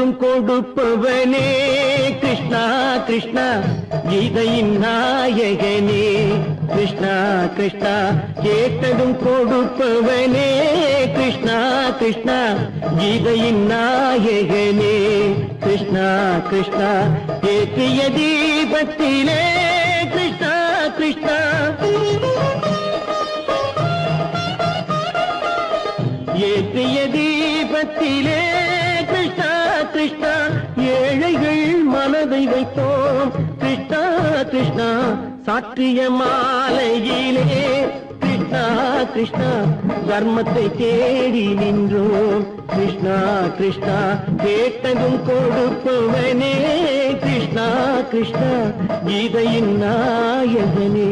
கேட்டதும் கொடுப்பவனே கிருஷ்ணா கிருஷ்ணா கீதையின் நாயகனே கிருஷ்ணா கிருஷ்ணா கேட்டதும் கொடுப்பவனே கிருஷ்ணா கிருஷ்ணா கீதையின் நாயகனே கிருஷ்ணா கிருஷ்ணா ஏற்றிய தீபத்திலே கிருஷ்ணா கிருஷ்ணா ஏற்றிய தீபத்திலே கிருஷ்ணா கிருஷ்ணா ஏழைகள் மனதை வைத்தோம் கிருஷ்ணா கிருஷ்ணா சாற்றிய மாலையிலே கிருஷ்ணா கிருஷ்ணா தர்மத்தை தேடி நின்றோம் கிருஷ்ணா கிருஷ்ணா கேட்டதும் கொடுப்பவனே கிருஷ்ணா கிருஷ்ணா கீதையின் நாயகனே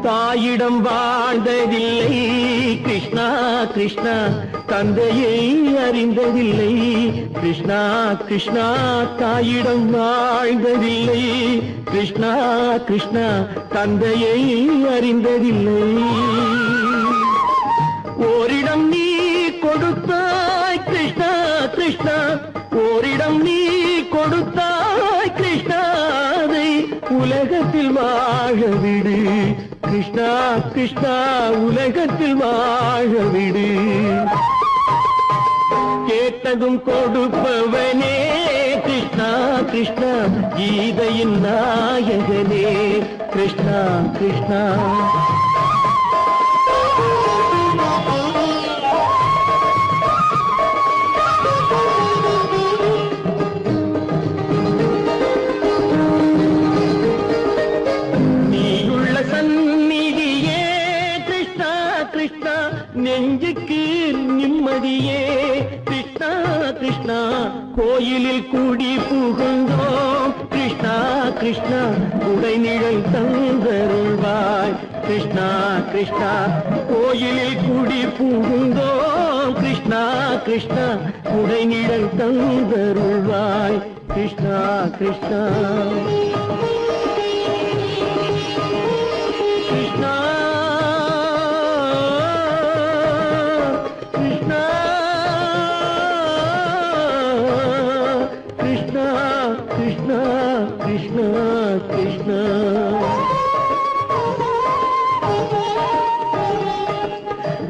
தாயிடம் வாழ்ந்ததில்லை கிருஷ்ணா கிருஷ்ணா தந்தையை அறிந்ததில்லை கிருஷ்ணா கிருஷ்ணா தாயிடம் வாழ்ந்ததில்லை கிருஷ்ணா கிருஷ்ணா தந்தையை அறிந்ததில்லை ஓரிடம் நீ கொடுத்தாய் கிருஷ்ணா கிருஷ்ணா ஓரிடம் நீ கொடுத்தாய் கிருஷ்ணா அதை உலகத்தில் வாழ விடு கிருஷ்ணா கிருஷ்ணா உலகத்தில் வாழ விடு கேட்டதும் கொடுப்பவனே கிருஷ்ணா கிருஷ்ணா கீதையின் நாயகனே கிருஷ்ணா கிருஷ்ணா நெஞ்சுக்கு நிம்மதியே கிருஷ்ணா கிருஷ்ணா கோயிலில் கூடி புகுந்தோம் கிருஷ்ணா கிருஷ்ணா உடைநிழல் தந்தருள்வாய் கிருஷ்ணா கிருஷ்ணா கோயிலில் கூடி புகுந்தோம் கிருஷ்ணா கிருஷ்ணா உடைநிழல் தந்தருள்வாய் கிருஷ்ணா கிருஷ்ணா கிருஷ்ணா கிருஷ்ணா கிருஷ்ணா கிருஷ்ணா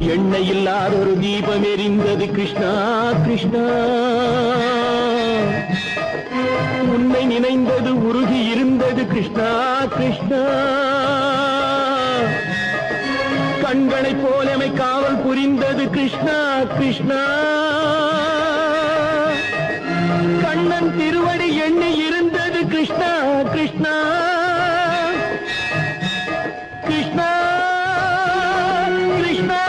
எண்ணெய் இல்லாத ஒரு தீபம் எரிந்தது கிருஷ்ணா கிருஷ்ணா உன்னை நினைந்தது உருகி இருந்தது கிருஷ்ணா கிருஷ்ணா கண்களை போலமை காவல் புரிந்தது கிருஷ்ணா கிருஷ்ணா கண்ணன் திருவடி எண்ணி இருந்தது கிருஷ்ணா கிருஷ்ணா கிருஷ்ணா கிருஷ்ணா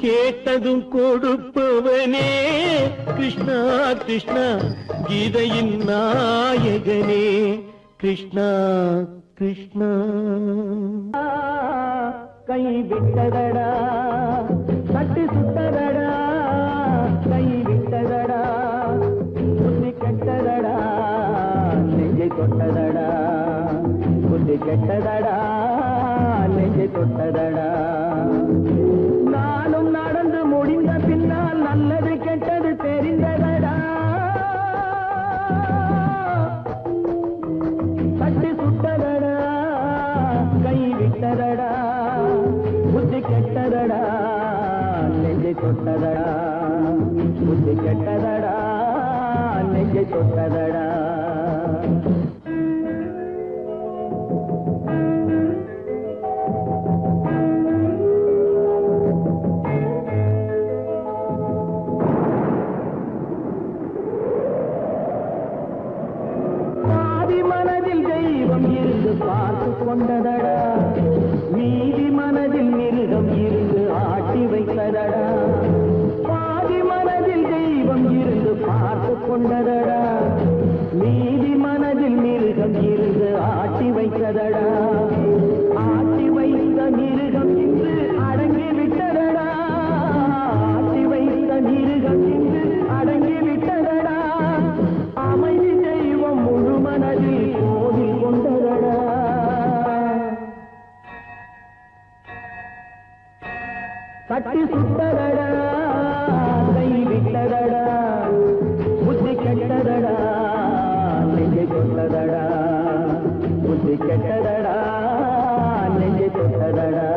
கேட்டதும் கொடுப்பவனே கிருஷ்ணா கிருஷ்ணா கீதையின் நாயகனே கிருஷ்ணா கிருஷ்ணா கை விட்டதடா தட்டி சுட்டதடா கை விட்டதடா புத்தி கெட்டதடா நெஞ்சை தொட்டதடா புத்தி கெட்டதடா நெஞ்சை தொட்டதடா நானும் நடந்து முடிந்த பின்னால் நல்லது கெட்டது தெரிந்ததடா தட்டி சுட்டதடா கை விட்டதடா புத்தி கெட்டதடா நெஞ்சை தொட்டதடா புத்தி கெட்டதடா நெஞ்சை தொட்டதடா பார்த்து கொண்டதடா மீதி மனதில் மிருகம் இருந்து ஆட்டி வைத்ததடா பாதி மனதில் தெய்வம் இருந்து பார்த்து கொண்டதடா மீதி மனதில் மிருகம் இருந்து ஆட்டி வைத்ததடா ஆட்டி வைத்த மிருகம் இன்று அடங்கி விட்டதடா ஆட்டி வைத்த தட்டி சுட்டதடா கை விட்டதடா புத்தி கெட்டதடா நெஞ்சை தொட்டதடா புத்தி கெட்டதடா நெஞ்சை தொட்டதடா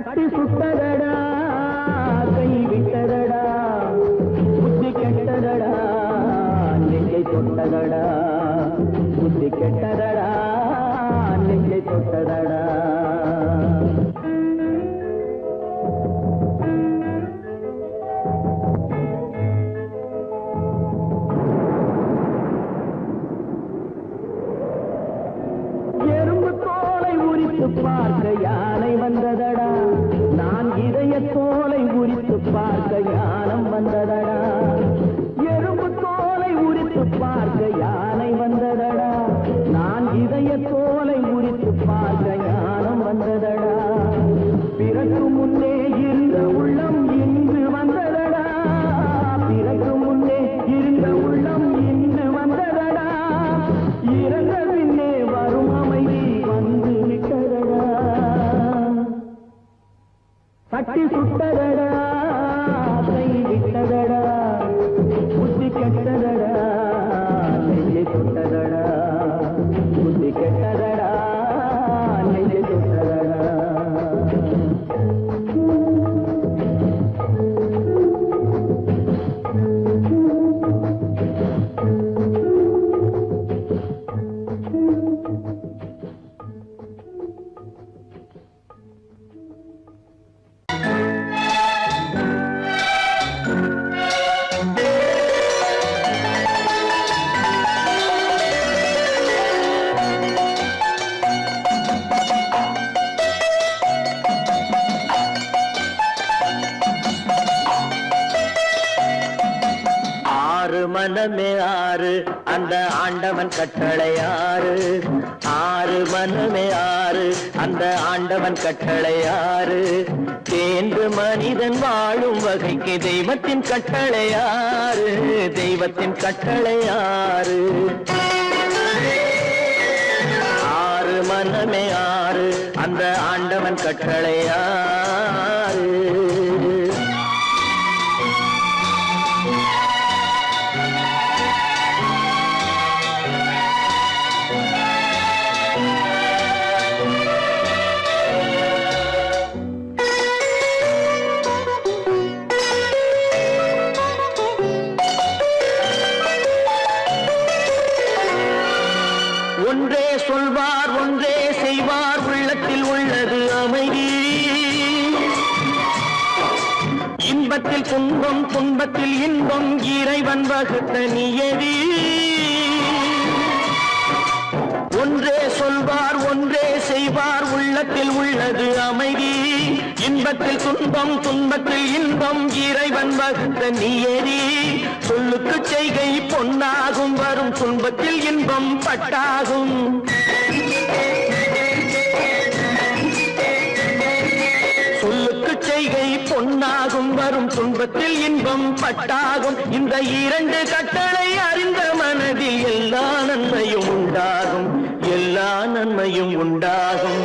தட்டி சுட்டதடா கை விட்டதடா புத்தி கெட்டதடா நெஞ்சை தொட்டதடா புத்தி கெட்டதடா நெஞ்சை தொட்டதடா பார்க்க யானை வந்ததடா நான் இதய தோலை உரித்து பார்க்க ஞானம் வந்ததடா எறும்பு தோலை உரித்து பார்க்க யானை வந்ததடா நான் இதய தோலை உரித்து பார்க்க ஞானம் வந்ததடா பிறகு முன்னே இருந்த உள்ளம் இன்று வந்ததடா பிறகு முன்னே இருந்த உள்ளம் இன்று வந்ததடா இறந்த பின்னே வரும் அமைதி வந்து தட்டி சுட்டதடா கை விட்டதடா புத்தி கெட்டதடா நெஞ்சை தொட்டதடா புத்தி கெட்டதடா நெஞ்சை தொட்டதடா மனமே ஆறு அந்த ஆண்டவன் கட்டளை ஆறு ஆறு மனமே ஆறு அந்த ஆண்டவன் கட்டளை ஆறு தேர்ந்து மனிதன் வாழும் வகைக்கு தெய்வத்தின் கட்டளை ஆறு தெய்வத்தின் கட்டளை ஆறு ஆறு மனமே ஆறு அந்த ஆண்டவன் கட்டளை ஆறு ஒன்றே சொல்வார் ஒன்றே செய்வார் உள்ளத்தில் உள்ளது அமைதி இன்பத்தில் துன்பம் துன்பத்தில் இன்பம் இறைவன் வகுத்த நியதி ஒன்றே சொல்வார் ஒன்றே செய்வார் உள்ளத்தில் உள்ளது அமைதி இன்பத்தில் துன்பம் துன்பத்தில் இன்பம் இறைவன் வகுத்த நியதி சொல்லுக்கு செய்கை பொன்னாகும் வரும் துன்பத்தில் இன்பம் பட்டாகும் சொல்லுக்கு செய்கை பொன்னாகும் வரும் துன்பத்தில் இன்பம் பட்டாகும் இந்த இரண்டு கட்டளை அறிந்த மனதில் எல்லா நன்மையும் உண்டாகும் எல்லா நன்மையும் உண்டாகும்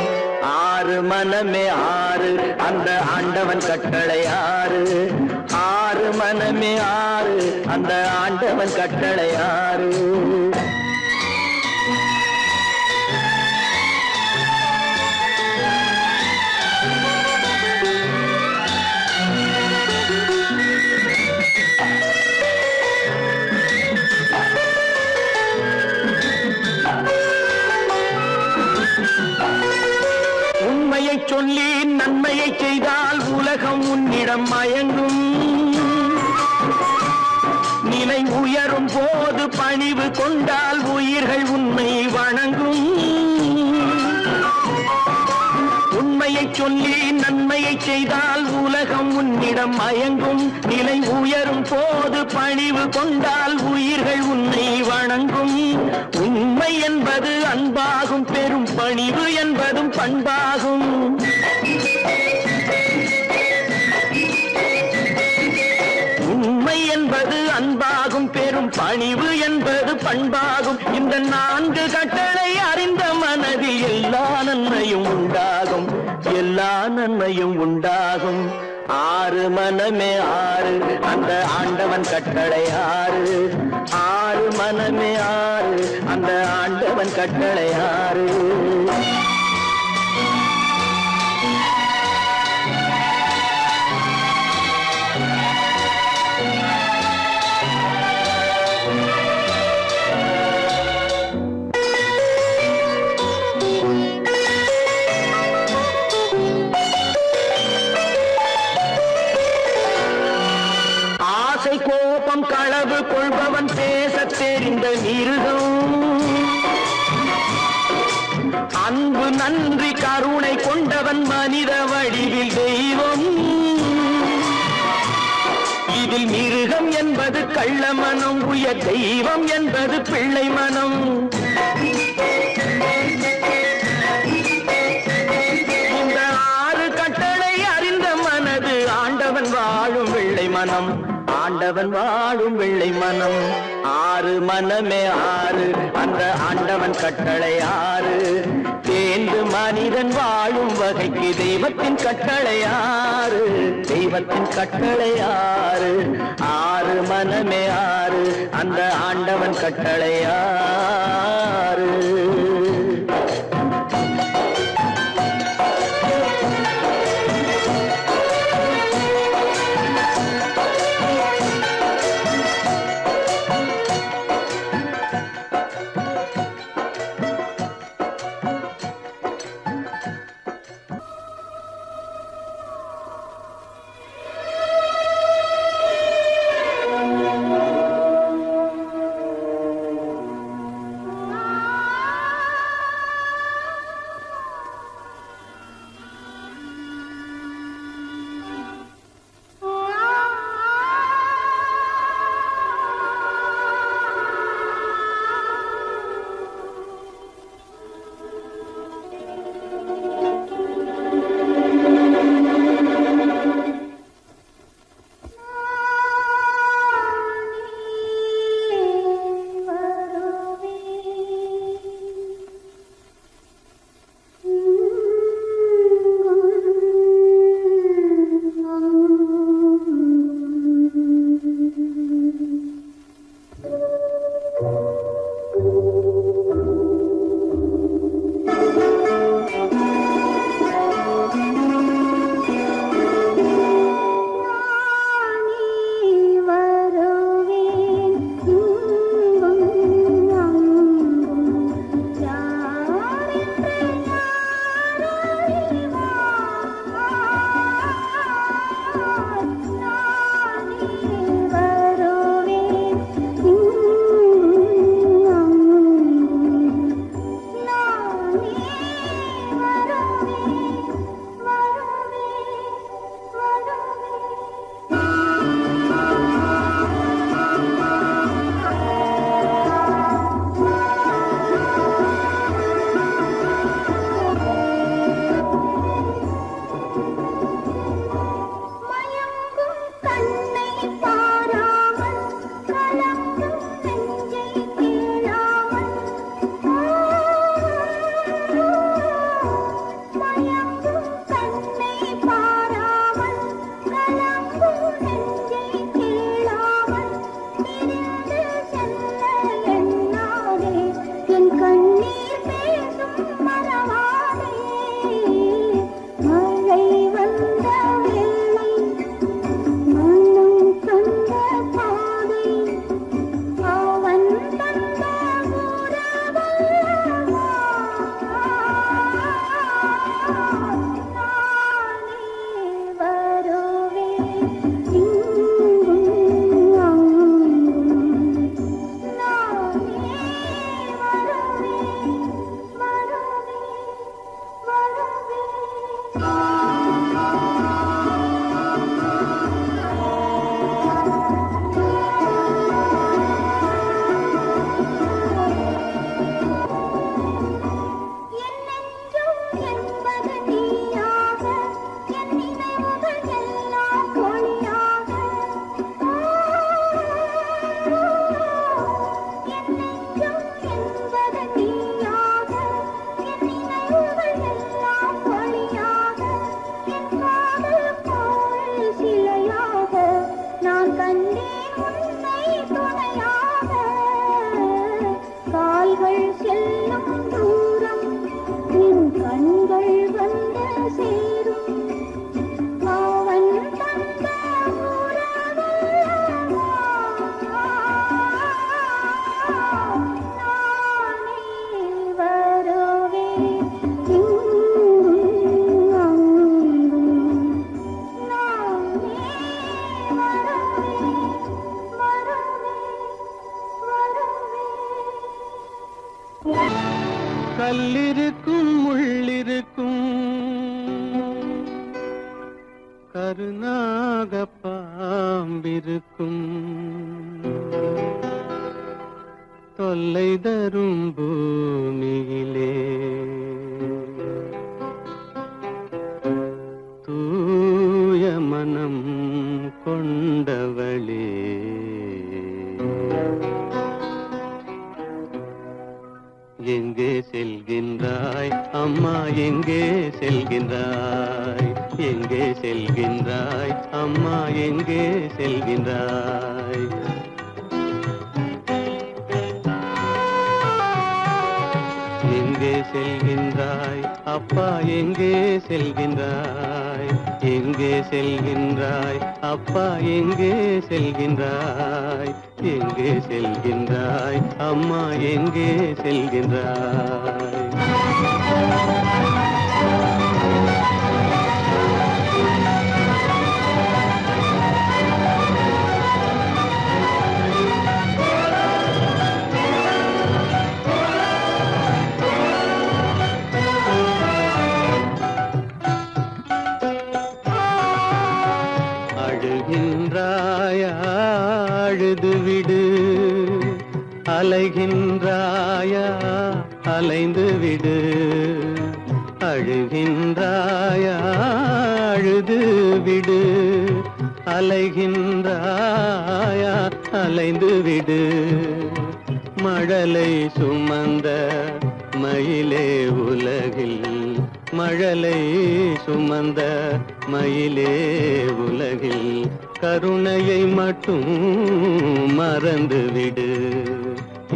ஆறு மனமே ஆறு அந்த ஆண்டவன் கட்டளை ஆறு ஆறு மனமே ஆறு அந்த ஆண்டவன் கட்டளை ஆறு சொல்லி கொண்டால் உயிர்கள் உன்னை வணங்கும். உண்மையை சொல்லி நன்மையை செய்தால் உலகம் உன்னிடம் மயங்கும். நிலை உயரும் போது பணிவு கொண்டால் உயிர்கள் உன்னை வணங்கும். உண்மை என்பது அன்பாகும், பெரும் பணிவு என்பதும் பண்பாகும். உண்மை என்பது அன்பாகும், பெரும் பணிவு என்பது பண்பாகும். இந்த 4 கட்டளை அறிந்த மனதில் எல்லா நன்மையும் உண்டாகும், எல்லா நன்மையும் உண்டாகும். 6 மனமே 6, அந்த ஆண்டவன் கட்டளை 6. 6 மனமே 6, அந்த ஆண்டவன் கட்டளை 6. கோபம் களவு கொள்பவன் பேசத் தெரிந்த மிருகம். அன்பு நன்றி கருணை கொண்டவன் மனித வடிவில் தெய்வம். இதில் மிருகம் என்பது கள்ள மனம், உயர் தெய்வம் என்பது பிள்ளை மனம். இந்த 6 கட்டளை அறிந்த மனது ஆண்டவன் வாழும் வெள்ளை மனம், ஆண்டவன் வாழும் வெள்ளை மனம். 6 மனமே 6, அந்த ஆண்டவன் கட்டளை 6. தேர்ந்து மனிதன் வாழும் வகைக்கு தெய்வத்தின் கட்டளை 6, தெய்வத்தின் கட்டளை 6. 6 மனமே 6, அந்த ஆண்டவன் கட்டளை 6. கல்லிருக்கும் முள்ளிருக்கும் கருநாக பாம்பிருக்கும் தொல்லை தரும் பூமியிலே தூய மனம் கொண்டவளே எங்கே செல்கின்றாய் அம்மா எங்கே செல்கின்றாய் எங்கே செல்கின்றாய் அம்மா எங்கே செல்கின்றாய் எங்கே செல்கின்றாய் அப்பா எங்கே செல்கின்றாய் எங்கே செல்கின்றாய் அப்பா எங்கே செல்கின்றாய் எங்கே செல்கின்றாய் அம்மா எங்கே செல்கின்றாய் அழுகின்றாயா அழுது விடு அலைகின்றாயா அலைந்து விடு அழுகின்றாயா அழுது விடு அலைகின்றாயா அலைந்து விடு மழலை சுமந்த மயிலே உலகில் மழலை சுமந்த மயிலே உலகில் கருணையை மட்டும் மறந்துவிடு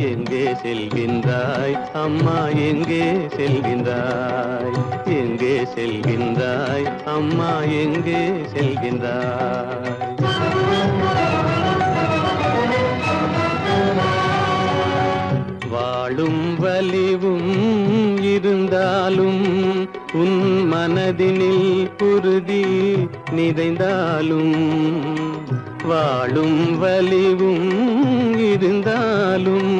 எங்கே செல்கின்றாய் அம்மா எங்கே செல்கின்றாய் எங்கே செல்கின்றாய் அம்மா எங்கே செல்கின்றாய் வாழும் வலிவும் இருந்தாலும் உன் மனதினில் உறுதி நிறைந்தாலும் வாழும் வலிவும் இருந்தாலும்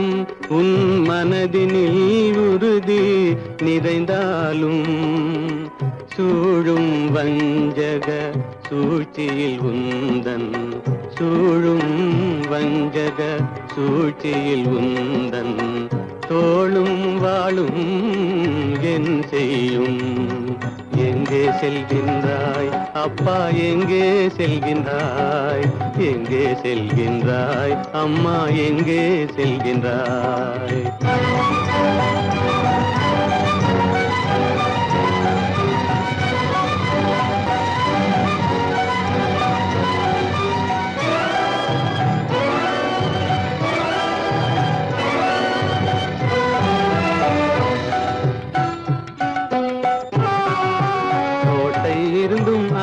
உன் மனதினில் உறுதி நிறைந்தாலும் சூழும் வஞ்சக சூழ்ச்சியில் உந்தன் சூழும் வஞ்சக சூழ்ச்சியில் உந்தன் தோளும் வாழும் என் செய்யும் எங்கே செல்கின்றாய் அப்பா எங்கே செல்கின்றாய் எங்கே செல்கின்றாய் அம்மா எங்கே செல்கின்றாய்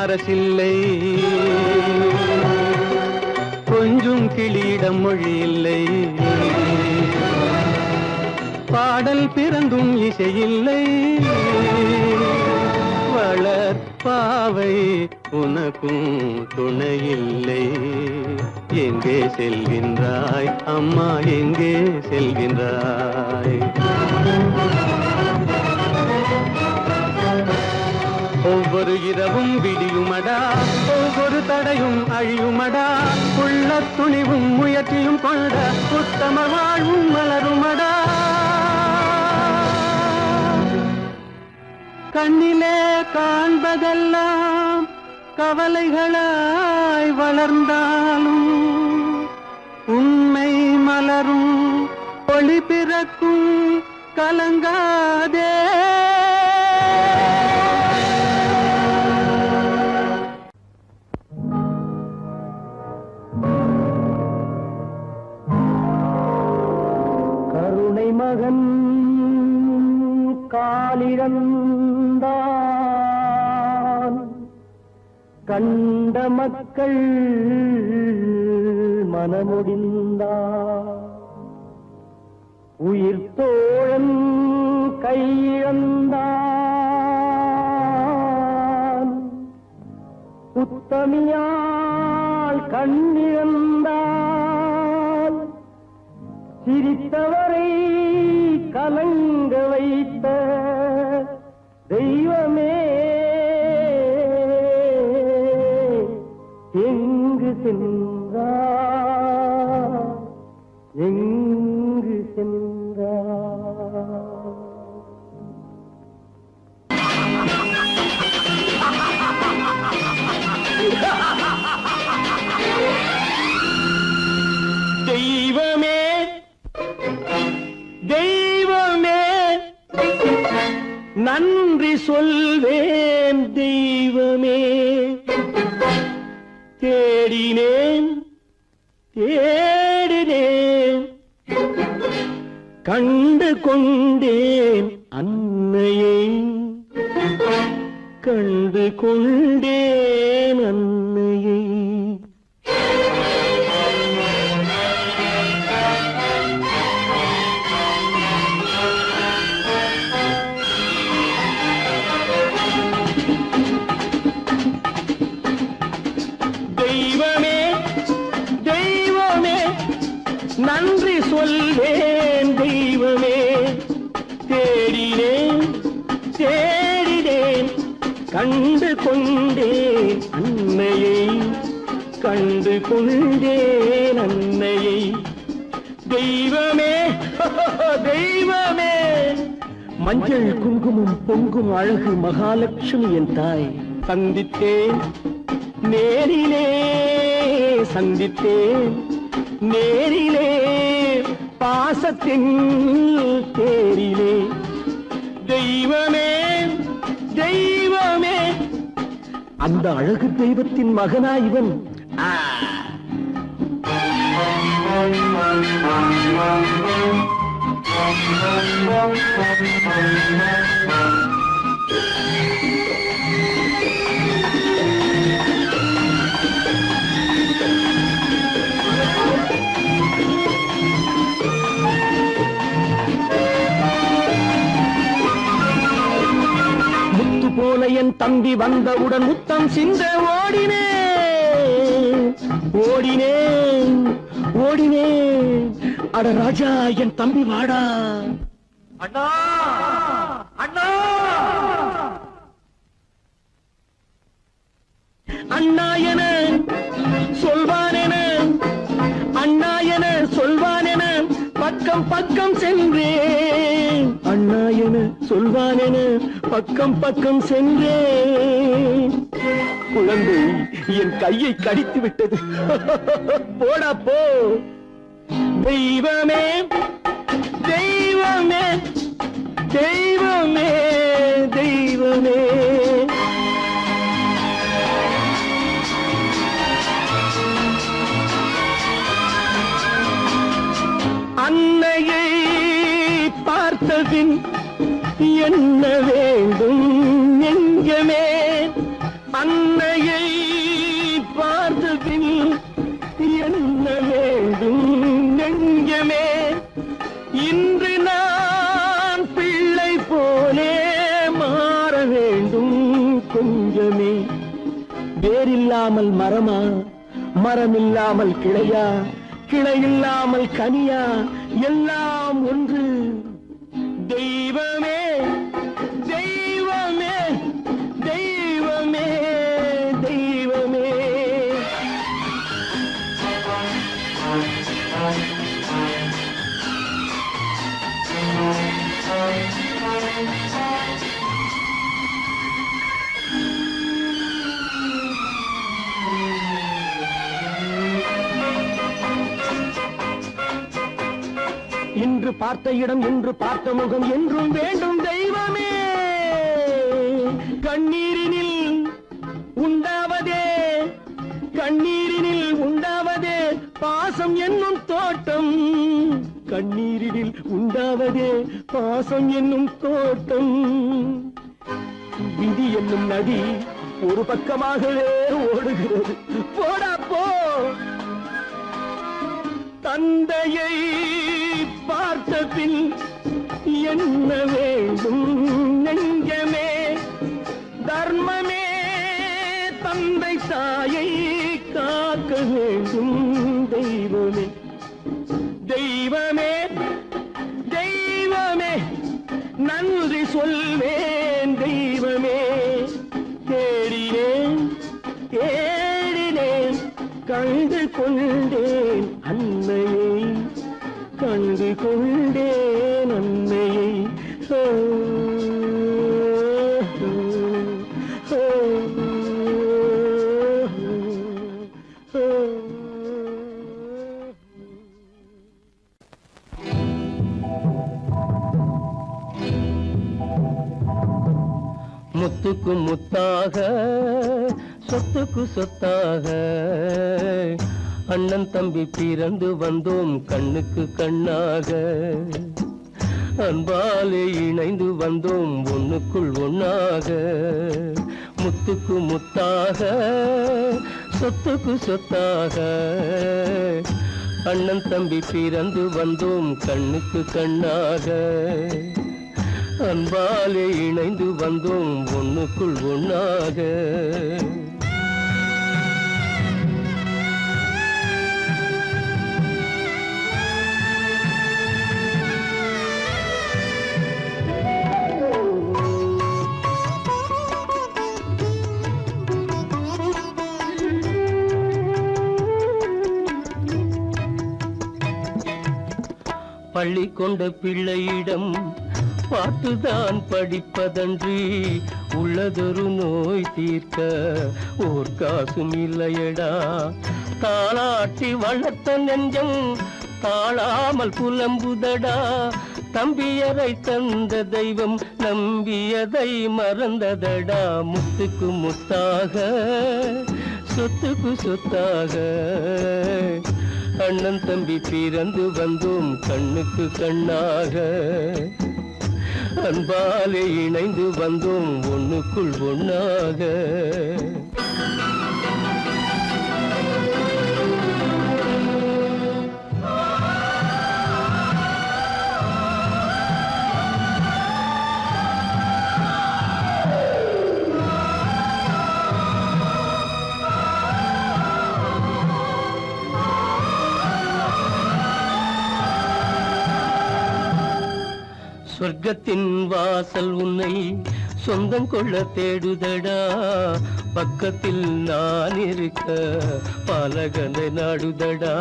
அரசில்லை கொஞ்சம் கிளியிடம் மொழி இல்லை பாடல் பிறந்தும் இசையில்லை வளர் பாவை உனக்கும் துணையில்லை எங்கே செல்கின்றாய் அம்மா எங்கே செல்கின்றாய் ஒவ்வொரு இரவும் விடியுமடா ஒவ்வொரு தடையும் அழியுமடா உள்ள துணிவும் முயற்சியும் கொண்ட உத்தம வாழ்வும் மலருமடா கண்ணிலே காண்பதெல்லாம் கவலைகளாய் வளர்ந்தாலும் உண்மை மலரும் ஒளி பிறக்கும் கலங்காதே மகன் காலிழந்தான் கண்ட மக்கள் மனமுடிந்தார் உயிர் தோழன் கையிழந்தான் உத்தமியால் கண்ணிழந்தால் சிரித்தவரை கலங்க வைத்த தெய்வமே எங்கு சென்றார் எங்கு சென்றார் தெய்வமே தெய்வமே நன்றி சொல்வேன் தெய்வமே தேடினேன் தேடினேன் கண்டு கொண்டேன் அன்னையை கண்டு கொண்டேன் அன்னையை தெய்வமே தெய்வமே நன்றி சொல்வேன் தெய்வமே தேடினேன் தேடினேன் கண்டு கொண்டேன் அன்னையை கண்டு கொண்டேன் அன்னையை தெய்வமே தெய்வமே மஞ்சள் குங்குமம் பொங்கும் அழகு மகாலட்சுமி என் தாய் சந்தித்தேன் நேரிலே சந்தித்தேன் நேரிலே பாசத்தின் தேரிலே தெய்வமே தெய்வமே அந்த அழகு தெய்வத்தின் மகனா இவன் போல என் தம்பி வந்தவுடன் முத்தம் சிந்த ஓடினேன் ஓடினேன் ஓடினேன் அட ராஜா என் தம்பி வாடா அண்ணா அண்ணா அண்ணா என சொல்வானென அண்ணா என சொல்வானென பக்கம் பக்கம் சென்றேன் அண்ணா என சொல்வானென பக்கம் பக்கம் சென்றேன் குழந்தை என் கையை கடித்து விட்டது போடா போ தெய்வமே தெய்வமே தெய்வமே தெய்வமே அன்னையை பார்த்தபின் என்ன வேண்டும் நெஞ்சமே அன்னையை பார்த்தபின் என்ன வேண்டும் நெஞ்சமே இன்று நான் பிள்ளை போலே மாற வேண்டும் கொஞ்சமே வேரில்லாமல் மரமா மரமில்லாமல் கிளையா கிளையில்லாமல் கனியா எல்லாம் ஒன்று தெய்வமே தெய்வமே தெய்வமே தெய்வமே இன்று பார்த்த இடம் என்று பார்த்த முகம் என்றும் வேண்டும் தெய்வமே கண்ணீரினில் உண்டாவதே கண்ணீரினில் உண்டாவதே பாசம் என்னும் தோட்டம் கண்ணீரினில் உண்டாவதே பாசம் என்னும் தோட்டம் விதி என்னும் நதி ஒரு பக்கமாகவே ஓடுகிறது போடா போ தந்தையை பார்த்த பின் என்ன வேண்டும் நெஞ்சமே தர்மமே தந்தை தாயை காக்க வேண்டும் தெய்வமே தெய்வமே தெய்வமே சொல்வேன் தெய்வமே. தேடினேன் தேடினேன் கண்டு கொண்டேன் அன்னையை, கண்டு கொண்டேன் அன்னையை. முத்துக்கு முத்தாக சொத்துக்கு சொத்தாக அண்ணன் தம்பி பிறந்து வந்தோம் கண்ணுக்கு கண்ணாக. அன்பாலே இணைந்து வந்தோம் ஒண்ணுக்குள் ஒண்ணாக. முத்துக்கு முத்தாக சொத்துக்கு சொத்தாக அண்ணன் தம்பி பிறந்து வந்தோம் கண்ணுக்கு கண்ணாக. அன்பாலே இணைந்து வந்தோம் ஒண்ணுக்குள் ஒண்ணாக. பள்ளி கொண்ட பிள்ளையிடம் பாட்டுதான் படிப்பதன்றி உள்ளதொரு நோய் தீர்க்க ஓர் காசும் இல்லையடா. தாளாட்டி வளர்த்த நெஞ்சம் தாழாமல் புலம்புதடா. தம்பியரை தந்த தெய்வம் நம்பியதை மறந்ததடா. முத்துக்கு முத்தாக சொத்துக்கு சொத்தாக அண்ணன் தம்பி பிறந்து வந்தோம் கண்ணுக்கு கண்ணாக. அன்பாலே இணைந்து வந்தோம் ஒண்ணுக்குள் ஒண்ணாக. சொர்க்கத்தின் வாசல் உன்னை சொந்தம் கொள்ள தேடுதடா. பக்கத்தில் நான் இருக்க பாலகனை நாடுதடா.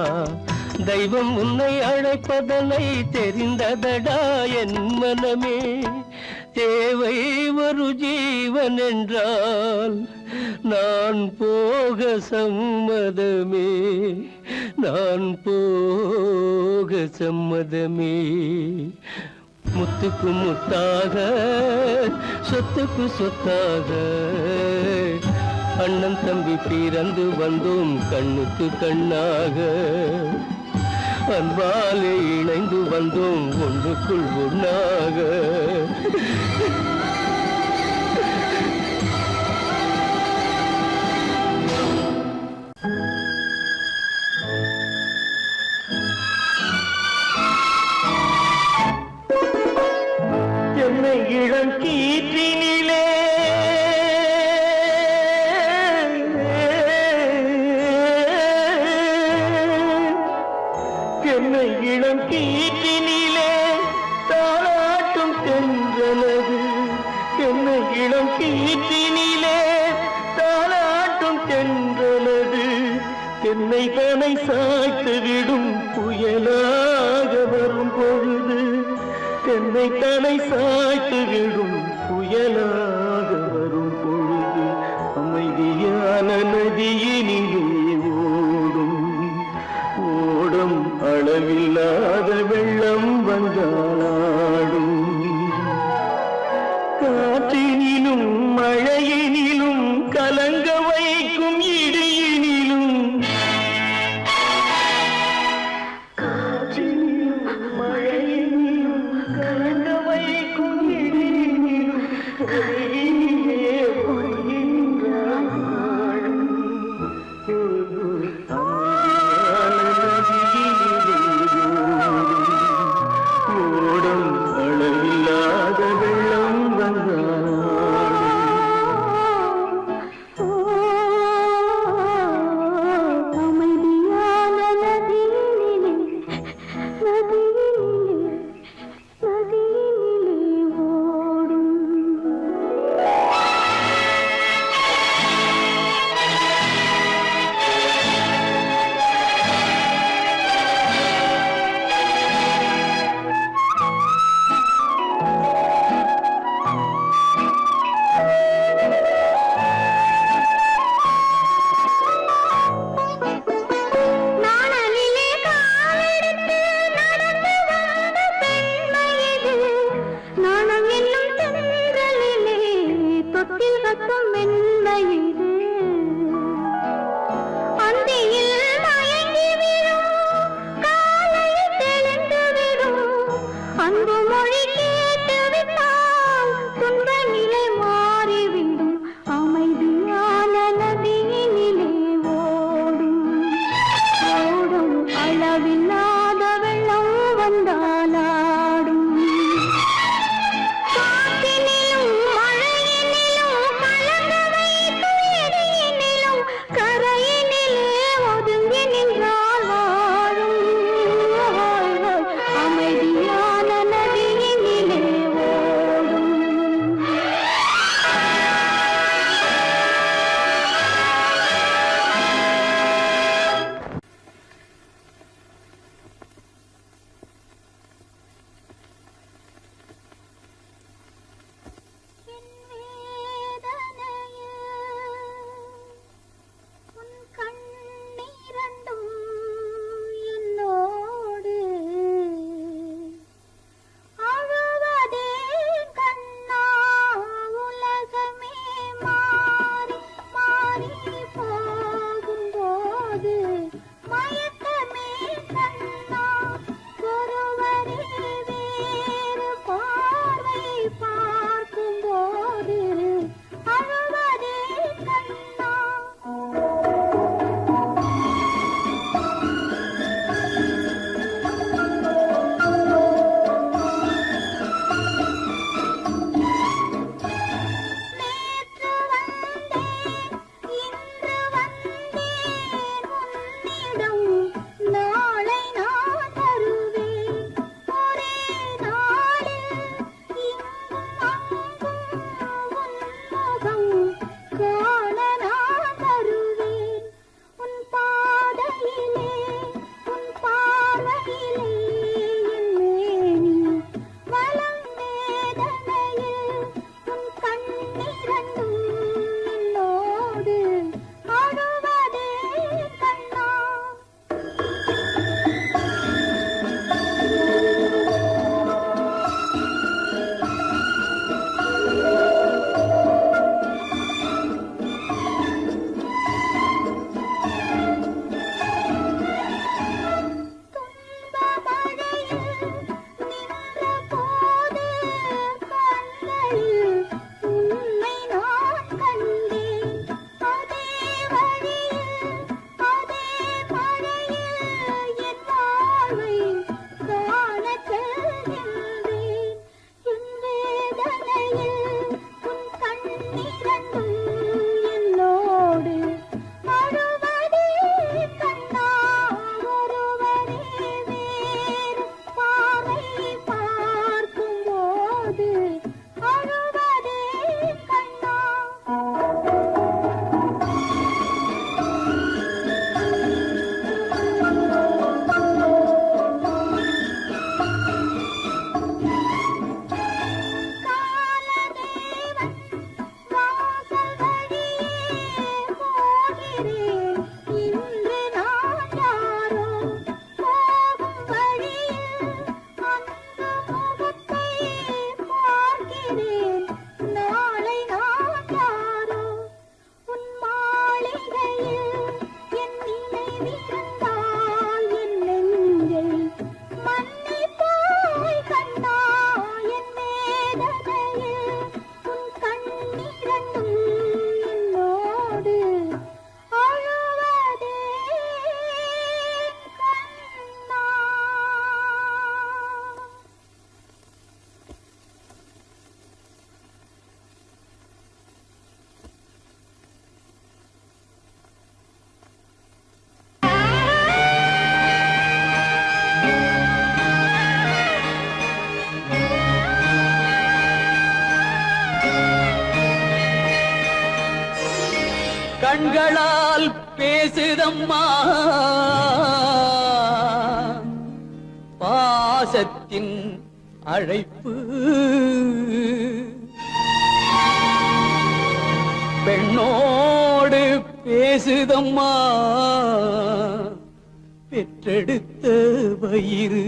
தெய்வம் உன்னை அழைப்பதனை தெரிந்ததடா என் மனமே. தேவை ஒரு ஜீவன் என்றால் நான் போக சம்மதமே, நான் போக சம்மதமே. முத்துக்கு முத்தாக சொத்துக்கு சொத்தாக அண்ணன் தம்பி பிறந்து வந்தோம் கண்ணுக்கு கண்ணாக. அன்பாலே இணைந்து வந்தோம் ஒன்றுக்குள் ஒண்ணாக. இளம் கீற்றினிலே என்னை இளம் கீற்றினிலே தாளாட்டும் தென்றலது. என்னை இளம் கீற்றினிலே தாளாட்டும் தென்றலது. என்னை தனை சாய்த்து விடும் புயலாக வரும் பொழுது, என்னை தலை சாய்த்து விடும் புயலாக வரும் பொழுது, அமைதியான நதியினிலே ஓடும் ஓடும் அளவில்லாத வெள்ளம் வந்தாடும். காற்றினிலும் மழையினிலும் கலங்க வைக்கும் இடியினிலும், நதியினிலே ஓடும் அன்பு மொழி கேட்டு விட்டால் துன்ப நிலை மாறிவிடும் அமைதியான நதியினிலே ஓடும் ஓடும் அளவில்லாத வெள்ளம் வந்தாலாடும் காற்றினிலும் மழையினிலும் கலந்து வைத்து இடியினிலும் கரையினிலே ஒதுங்கி நின்றால் வாழும் அமைதியான நதியினிலே ஓடும் என் வேதனையே உன் கண்ணீரண்டும் என்னோடு அழுவதே கண்ணா உலகமே மாறி மாறி போகும்போது மயக்கமே கண்ணா ஒருவரே வேறு பார்வை பார்க்கும்போது அழுவதே கண்ணா நேற்று வந்தேன் இன்று வந்தேன் உன்னிடம் நாளை நான் தருவேன் ஒரே நாளில் இங்கும் அங்கும் உன்முகம் காண நான் தருவேன் உன் பாதையிலே உன் பார்வையிலே என் மேனி வலம் வேதனையில் உன் கண்ணீரண்டும் என்னோடு அழுவதே கண்ணா துன்ப மழையில் நின்ற போது கண்களில் உன்னை நான் கண்டேன் அதே வழியில் அதே மழையில் என் வாழ்வை காணச் செல்கின்றேன் என் வேதனையில் உன் கண்ணீரண்டும் என்னோடு அழுவதே கண்ணா ஒருவரே வேறு பார்வை பார்க்கும்போது அழுவதே கண்ணா காலதேவன் வாசல் வழியே போகிறேன் இன்று நான் யாரோ போகும் வழியில் அந்த முகத்தை பார்க்கிறேன் நாளை நான் யாரோ உன் மாளிகையில் என் நினைவிருந்தால் என் நெஞ்சை மன்னிப்பாய் கண்ணா என் வேதனையில் உன் கண்ணீரண்டும் என்னோடு அழுவதே கண்ணா கண்களால் பேசுதம்மா பாசத்தின் அழைப்பு பெண்ணோடு பேசுதம்மா பெற்றெடுத்த வயிறு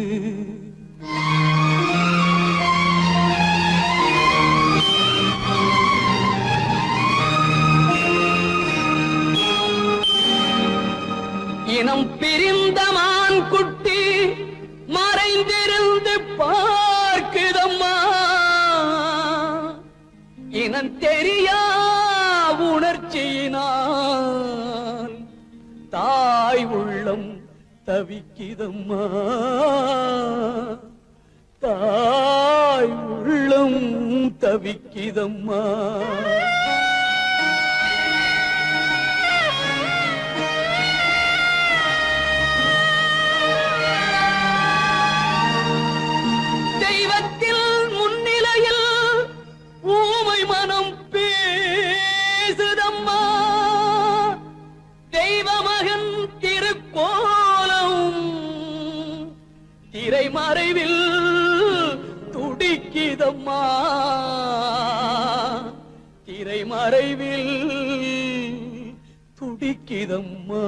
இனம் பிரிந்த மான் குட்டி மறைந்திருந்து பார்க்கிறதே தெரியா உணர்ச்சியினால் தாய் உள்ளம் தவிக்கிதம்மா தாய் உள்ளம் தவிக்கிதம்மா தெய்வத்தில் முன்னிலையில் ஊமை மனம் பேசுதம்மா தெய்வமகன் திருக்கோலம் திரைமறைவில் துடிக்கிதம்மா திரைமறைவில் துடிக்கிதம்மா